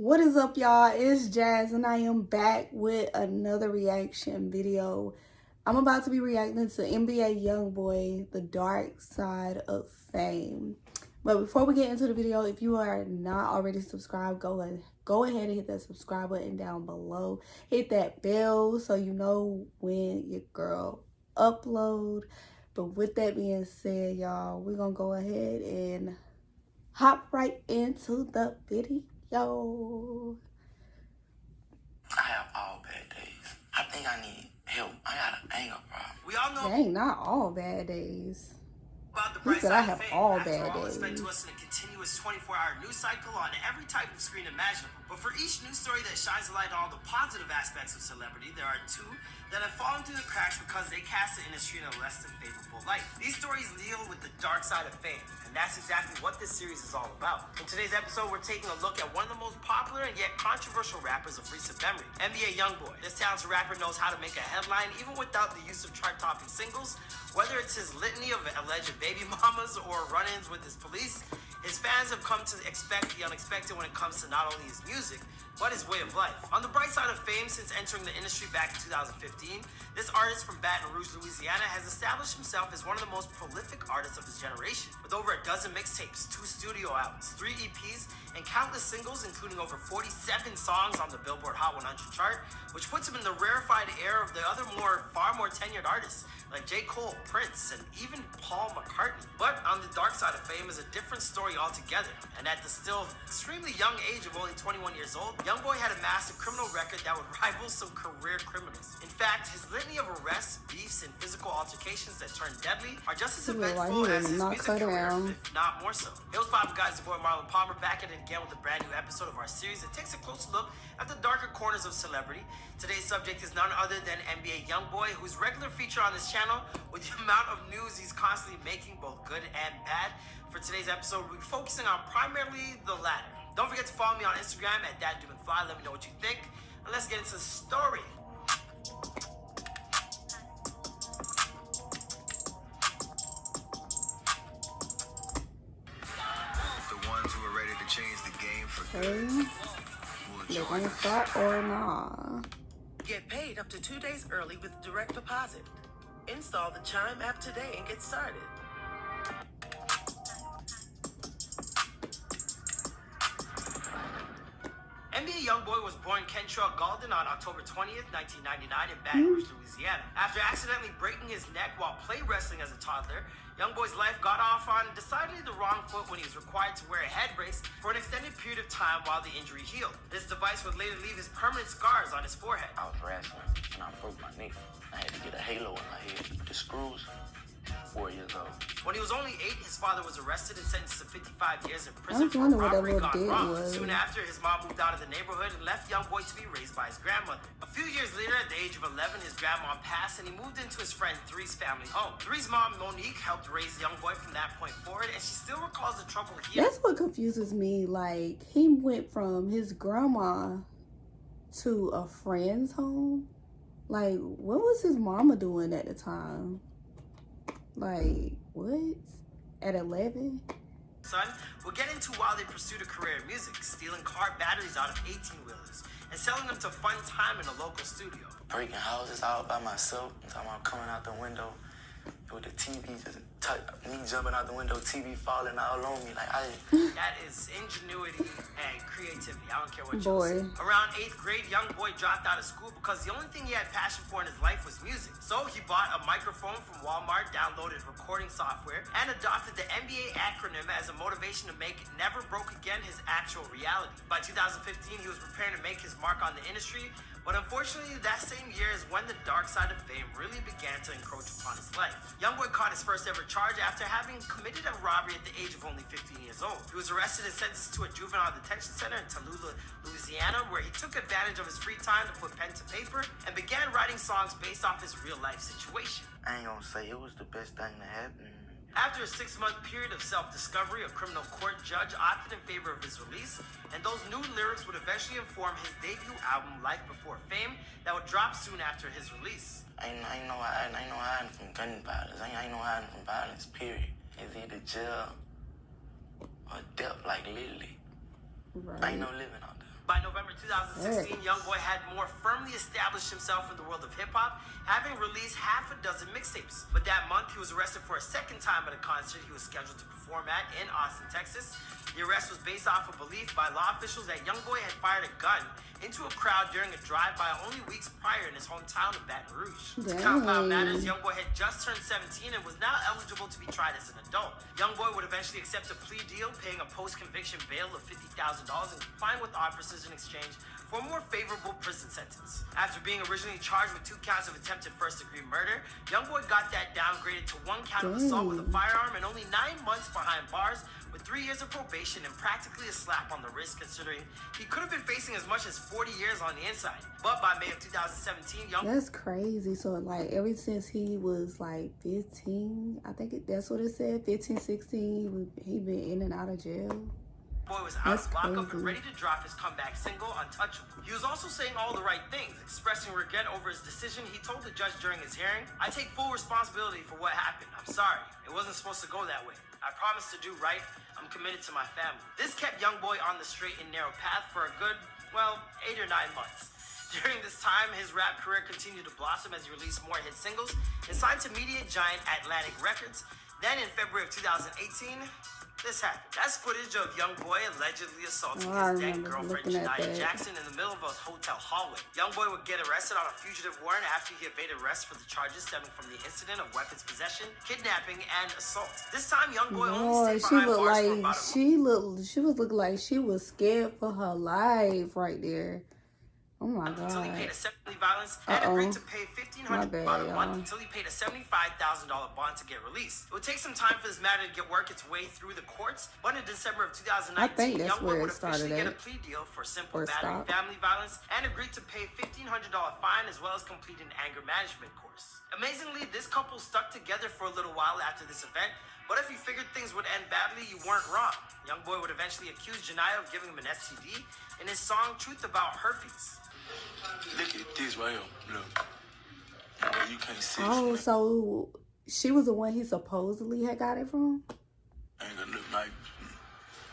What is up, y'all? It's Jazz, and I am back with another reaction video. I'm about to be reacting to NBA Youngboy, The Dark Side of Fame. But before we get into the video, if you are not already subscribed, go ahead and hit that subscribe button down below. Hit that bell so you know when your girl upload. But with that being said, y'all, we're gonna go ahead and hop right into the video. I have all bad days. I think I need help. I got an anger problem. We all know Dang, not all bad days. about the He bright said side I of have fame. all After bad all, it's fed days. to us in a continuous 24-hour news cycle on every type of screen imaginable. But for each news story that shines a light on all the positive aspects of celebrity, there are two that have fallen through the cracks because they cast the industry in a less than favorable light. These stories deal with the dark side of fame, and that's exactly what this series is all about. In today's episode, we're taking a look at one of the most popular and yet controversial rappers of recent memory, NBA Youngboy. This talented rapper knows how to make a headline even without the use of chart-topping singles. Whether it's his litany of alleged baby mamas or run-ins with his police, his fans have come to expect the unexpected when it comes to not only his music, but his way of life. On the bright side of fame, since entering the industry back in 2015, this artist from Baton Rouge, Louisiana, has established himself as one of the most prolific artists of his generation. With over a dozen mixtapes, 2 studio albums, 3 EPs, and countless singles, including over 47 songs on the Billboard Hot 100 chart, which puts him in the rarefied air of the other far more tenured artists like J. Cole, Prince, and even Paul McCartney. But on the dark side of fame is a different story altogether. And at the still extremely young age of only 21 years old, Youngboy had amassed a criminal record that would rival some career criminals. In fact, his litany of arrests, beefs, and physical altercations that turned deadly are just as eventful as his music career, if not more so. Hey, what's poppin', guys? It's your boy Marlon Palmer back at it again with a brand new episode of our series that takes a closer look at the darker corners of celebrity. Today's subject is none other than NBA Youngboy, who's regular feature on this channel. With the amount of news he's constantly making, both good and bad. For today's episode, we'll be focusing on primarily the latter. Don't forget to follow me on Instagram at @DoomandFly. Let me know what you think. And let's get into the story. The ones who are ready to change the game for good will They're join gonna us. start or nah. Get paid up to 2 days early with direct deposit. Install the Chime app today and get started. NBA Youngboy was born Kentrell Gaulden on October 20th, 1999 in Baton Rouge, Louisiana. After accidentally breaking his neck while play wrestling as a toddler, Youngboy's life got off on decidedly the wrong foot when he was required to wear a head brace for an extended period of time while the injury healed. This device would later leave his permanent scars on his forehead. I was wrestling and I broke my neck. I had to get a halo in my head with the screws. 4 years old. When he was only 8, his father was arrested and sentenced to 55 years in I prison was for wondering what that robbery little gone dick wrong. was. Soon after, his mom moved out of the neighborhood and left Youngboy to be raised by his grandmother. A few years later, at the age of 11, his grandma passed and he moved into his friend Three's family home. Three's mom, Monique, helped raise Youngboy from that point forward, and she still recalls the trouble he had. That's what confuses me. Like, he went from his grandma to a friend's home. Like, what was his mama doing at the time? Like, what? At 11? Son, we'll get into why they pursued a career in music, stealing car batteries out of 18-wheelers and selling them to fund time in a local studio. Breaking houses all by myself. I'm talking about coming out the window with the TV me jumping out the window, TV falling all on me. Like That is ingenuity and creativity. I don't care what you Boy. say. Around 8th grade, Youngboy dropped out of school because the only thing he had passion for in his life was music. So he bought a microphone from Walmart, downloaded recording software, and adopted the NBA acronym as a motivation to make Never Broke Again his actual reality. By 2015, he was preparing to make his mark on the industry, but unfortunately, that same year is when the dark side of fame really began to encroach upon his life. Youngboy caught his first ever charge after having committed a robbery at the age of only 15 years old. He was arrested and sentenced to a juvenile detention center in Tallulah, Louisiana, where he took advantage of his free time to put pen to paper and began writing songs based off his real-life situation. I ain't gonna say it was the best thing that happened. After a 6-month period of self-discovery, a criminal court judge opted in favor of his release, and those new lyrics would eventually inform his debut album, Life Before Fame, that would drop soon after his release. I ain't no hiding from gun violence. I ain't no hiding from violence, period. It's either jail or death like Lily. Right. I ain't no living out there. By November 2016, Youngboy had more firmly established himself in the world of hip-hop, having released half a dozen mixtapes. But that month, he was arrested for a second time at a concert he was scheduled to perform at in Austin, Texas. The arrest was based off a belief by law officials that Youngboy had fired a gun into a crowd during a drive-by only weeks prior in his hometown of Baton Rouge. To compound matters, Youngboy had just turned 17 and was now eligible to be tried as an adult. Youngboy would eventually accept a plea deal, paying a post-conviction bail of $50,000 and complying with officers in exchange for a more favorable prison sentence. After being originally charged with 2 counts of attempted first-degree murder, Youngboy got that downgraded to 1 count of assault with a firearm and only 9 months behind bars with 3 years of probation and practically a slap on the wrist, considering he could have been facing as much as 40 years on the inside. But by May of 2017, That's crazy. So, like, ever since he was, like, 15, I think that's what it said, 15, 16, he been in and out of jail. Youngboy was out of lockup and ready to drop his comeback single, Untouchable. He was also saying all the right things, expressing regret over his decision. He told the judge during his hearing, "I take full responsibility for what happened. I'm sorry. It wasn't supposed to go that way. I promise to do right. I'm committed to my family." This kept Youngboy on the straight and narrow path for a good, 8 or 9 months. During this time, his rap career continued to blossom as he released more hit singles and signed to media giant Atlantic Records. Then in February of 2018, this happened. That's footage of Youngboy allegedly assaulting his then girlfriend Yaya Jackson in the middle of a hotel hallway. Youngboy would get arrested on a fugitive warrant after he evaded arrest for the charges stemming from the incident of weapons possession, kidnapping, and assault. This time, Youngboy only stayed behind bars for about a month. She was looking like she was scared for her life right there. Oh my God. Until he paid a violence and agreed to pay $1,500 a month until he paid a $75,000 bond to get released. It would take some time for this matter to work its way through the courts, but in December of 2019, Youngboy would officially get a plea deal for simple battery, family violence, and agreed to pay $1,500 fine as well as complete an anger management course. Amazingly, this couple stuck together for a little while after this event, but if you figured things would end badly, you weren't wrong. Youngboy would eventually accuse Janaya of giving him an STD in his song Truth About Herpes. Look at this right here. Look. You can't see. Oh, so she was the one he supposedly had got it from? Ain't gonna look like.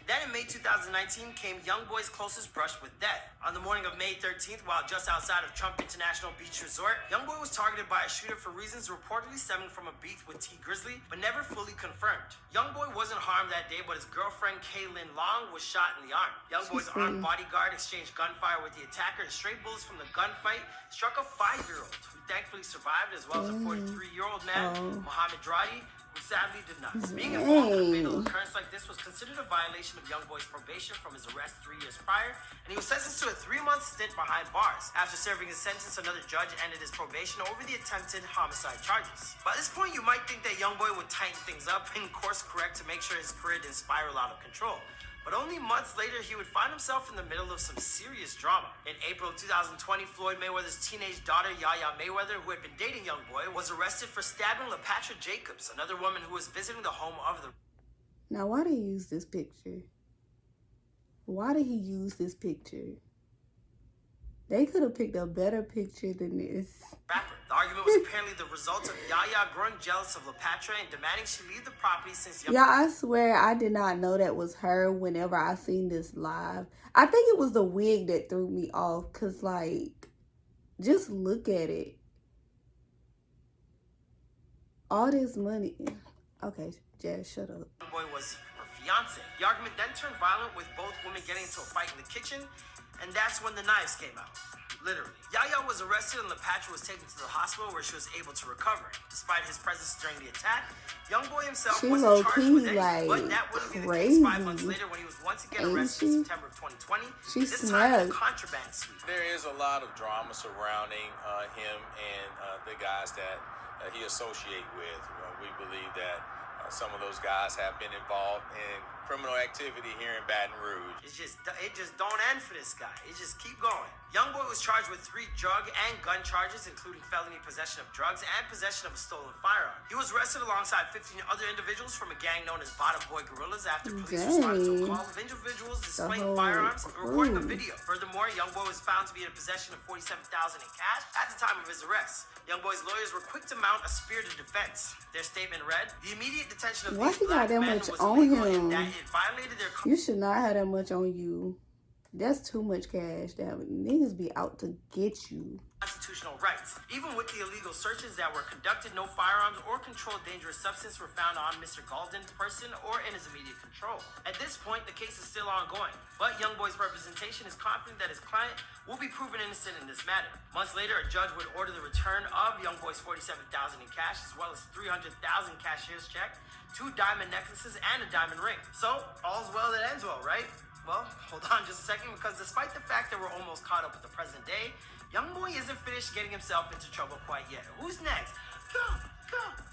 Then in May 2019 came Youngboy's closest brush with death. On the morning of May 13th, while just outside of Trump International Beach Resort, Youngboy was targeted by a shooter for reasons reportedly stemming from a beef with T Grizzly, but never fully confirmed. Youngboy wasn't harmed that day, but his girlfriend Kaylin Long was shot in the arm. Youngboy's armed bodyguard exchanged gunfire with the attacker, and stray bullets from the gunfight struck a 5-year-old, who thankfully survived, as well as a 43-year-old man, Mohammed Dradi, who sadly did not. Being involved in a fatal occurrence like this was considered a violation of Youngboy's probation from his arrest 3 years prior, and he was sentenced to a 3-month stint behind bars. After serving his sentence, another judge ended his probation over the attempted homicide charges. By this point, you might think that Youngboy would tighten things up and course correct to make sure his career didn't spiral out of control. But only months later, he would find himself in the middle of some serious drama. In April of 2020, Floyd Mayweather's teenage daughter, Yaya Mayweather, who had been dating Youngboy, was arrested for stabbing LaPatra Jacobs, another woman who was visiting the home of the... Now, why did he use this picture? Why did he use this picture? They could have picked a better picture than this. rapper. The argument was apparently the result of Yaya growing jealous of LaPatra and demanding she leave the property since Yeah, I swear I did not know that was her whenever I seen this live. I think it was the wig that threw me off, because, like, just look at it. All this money. Okay, Jazz, shut up. Youngboy was her fiance. The argument then turned violent, with both women getting into a fight in the kitchen, and that's when the knives came out. Literally. Yaya was arrested and LaPatra was taken to the hospital where she was able to recover. Despite his presence during the attack, Youngboy himself wasn't charged with anything, but that wouldn't be the case 5 months later when he was once again arrested in September of 2020. This time, a contraband sweep. There is a lot of drama surrounding him and the guys that he associate with. We believe that some of those guys have been involved in criminal activity here in Baton Rouge. It just don't end for this guy. It just keep going. Youngboy was charged with 3 drug and gun charges, including felony possession of drugs and possession of a stolen firearm. He was arrested alongside 15 other individuals from a gang known as Bottom Boy Gorillas after police responded to a call of individuals displaying firearms and recording a video. Furthermore, Youngboy was found to be in possession of $47,000 in cash at the time of his arrest. Youngboy's lawyers were quick to mount a spirited defense. Their statement read, "The immediate detention of these black men was illegal in that it violated their..." You should not have that much on you. That's too much cash. Damn, niggas be out to get you. Constitutional rights. Even with the illegal searches that were conducted, no firearms or controlled dangerous substance were found on Mr. Galden's person or in his immediate control. At this point, the case is still ongoing, but Youngboy's representation is confident that his client will be proven innocent in this matter. Months later, a judge would order the return of Youngboy's $47,000 in cash, as well as $300,000 cashier's check, 2 diamond necklaces, and a diamond ring. So, all's well that ends well, right? Well, hold on just a second, because despite the fact that we're almost caught up with the present day, Youngboy isn't finished getting himself into trouble quite yet. Who's next? Go!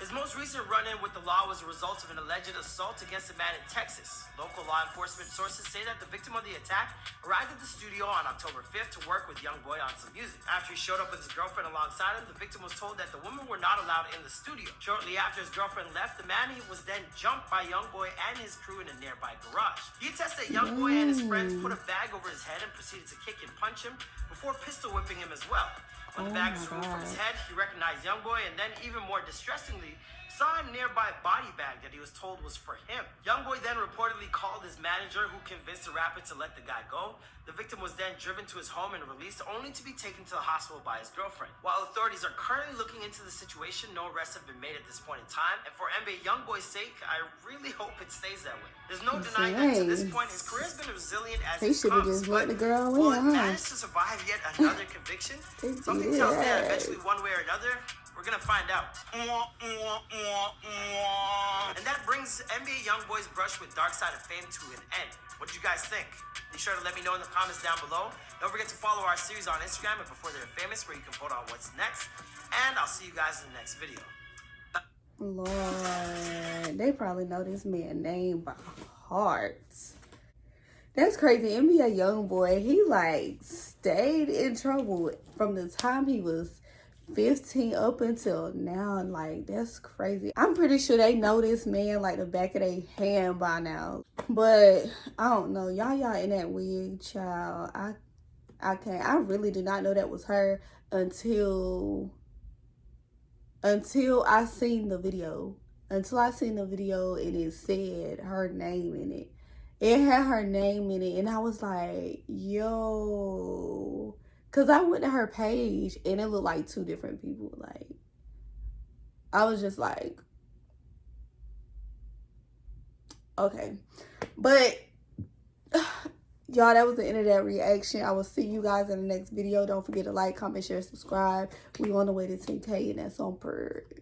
His most recent run-in with the law was a result of an alleged assault against a man in Texas. Local law enforcement sources say that the victim of the attack arrived at the studio on October 5th to work with Youngboy on some music. After he showed up with his girlfriend alongside him, the victim was told that the women were not allowed in the studio. Shortly after his girlfriend left, the man was then jumped by Youngboy and his crew in a nearby garage. He attests that Youngboy and his friends put a bag over his head and proceeded to kick and punch him before pistol whipping him as well. When the bag was removed from his head, he recognized Youngboy and then, even more distressingly, saw a nearby body bag that he was told was for him. Youngboy then reportedly called his manager, who convinced the rapper to let the guy go. The victim was then driven to his home and released, only to be taken to the hospital by his girlfriend. While authorities are currently looking into the situation, no arrests have been made at this point in time. And for NBA Youngboy's sake, I really hope it stays that way. There's no denying that to this point, his career has been resilient as He it should have comes. just let the girl Will in, it huh? manage to survive yet another conviction? Something tells me that eventually, one way or another, we're gonna find out. And that brings NBA Youngboy's brush with Darkside of Fame to an end. What did you guys think? Be sure to let me know in the comments down below. Don't forget to follow our series on Instagram at Before They're Famous, where you can vote on what's next. And I'll see you guys in the next video. Lord, they probably know this man's name by heart. That's crazy. NBA Youngboy, he like stayed in trouble from the time he was 15 up until now. Like, that's crazy. I'm pretty sure they know this man like the back of their hand by now. But I don't know. Yaya in that wig, child. I can't. I really did not know that was her until I seen the video. Until I seen the video and it said her name in it. It had her name in it, and I was like, yo. Because I went to her page, and it looked like 2 different people. Like, I was just like, okay. But, y'all, that was the end of that reaction. I will see you guys in the next video. Don't forget to like, comment, share, subscribe. We on the way to 10K, and that's on purge.